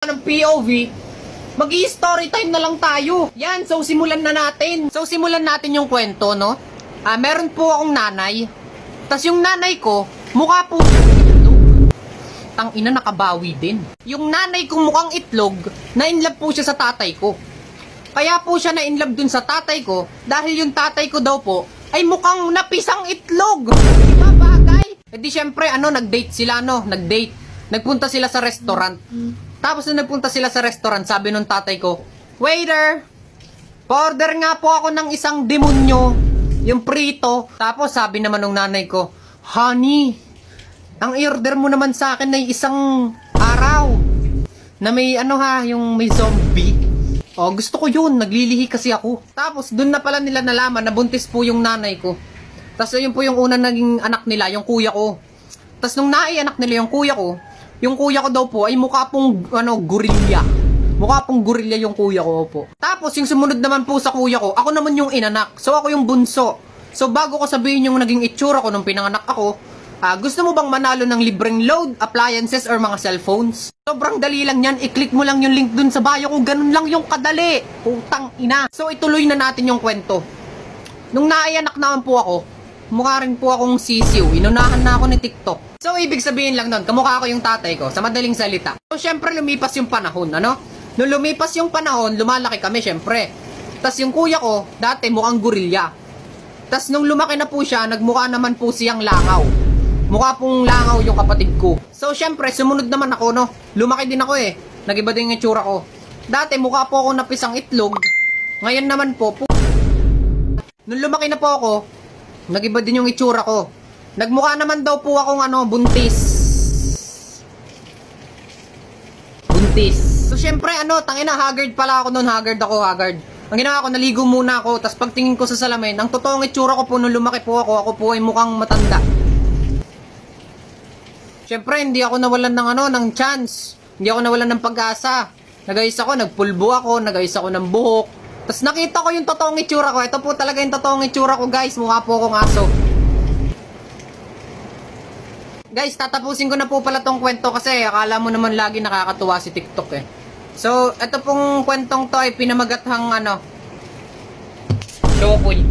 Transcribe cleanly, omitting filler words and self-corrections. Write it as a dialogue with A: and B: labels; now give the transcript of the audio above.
A: ng POV, mag-i-story time na lang tayo. Yan, so simulan na natin. So simulan natin yung kwento, no? Meron po akong nanay. Tas yung nanay ko, mukha po itlog. Tang ina, nakabawi din. Yung nanay ko mukhang itlog, na-inlove po siya sa tatay ko. Kaya po siya na-inlove dun sa tatay ko, dahil yung tatay ko daw po, ay mukhang napisang itlog. Diba bagay? E di syempre, nag-date sila, nag-date. Nagpunta sila sa restaurant. Tapos nung nagpunta sila sa restaurant, sabi nung tatay ko, "Waiter, pa-order nga po ako ng isang demonyo, yung prito." Tapos sabi naman nung nanay ko, "Honey, ang i-order mo naman sa akin ay isang araw na may yung may zombie." Oh, gusto ko yun, naglilihi kasi ako. Tapos dun na pala nila nalaman na buntis po yung nanay ko. Tapos yun po yung unang naging anak nila, yung kuya ko. Tapos nung naianak nila yung kuya ko daw po ay mukha pong gorilla. Mukha pong gorilla yung kuya ko po. Tapos yung sumunod naman po sa kuya ko, ako naman yung inanak. So ako yung bunso. So bago ko sabihin yung naging itsura ko nung pinanganak ako, gusto mo bang manalo ng libreng load, appliances, or mga cellphones? Sobrang dali lang yan. I-click mo lang yung link dun sa bio ko. Ganun lang yung kadali. Putang ina. So ituloy na natin yung kwento. Nung naianak naman po ako, mukha rin po akong sisiw. Inunahan na ako ni TikTok. So ibig sabihin lang nun, kamukha ko yung tatay ko, sa madaling salita. So syempre lumipas yung panahon, Nung lumipas yung panahon, lumalaki kami syempre. Tas yung kuya ko, dati mukhang gorilla. Tas nung lumaki na po siya, nagmukha naman po siyang langaw. Mukha pong langaw yung kapatid ko. So syempre, sumunod naman ako, Lumaki din ako Nagiba din yung itsura ko. Dati mukha po ako napisang itlog. Ngayon naman po, nung lumaki na po ako, nagiba din yung itsura ko. Nagmukha naman daw po akong buntis. Buntis. So syempre tangina, haggard pala ako noon, haggard. Ang ginawa ko, naligo muna ako, tas pagtingin ko sa salamin, ang totoong itsura ko po nung lumaki po ako po ay mukhang matanda. Syempre, hindi ako nawalan ng chance. Hindi ako nawalan ng pag-asa. Nagayos ako, nagpulbo ako, nagayos ako ng buhok. Tapos nakita ko yung totoong itsura ko. Ito po talaga yung totoong itsura ko, guys. Mukha po akong aso. Guys, tatapusin ko na po pala tong kwento kasi akala mo naman lagi nakakatuwa si TikTok So, ito pong kwentong to ay pinamagathang Shokoy.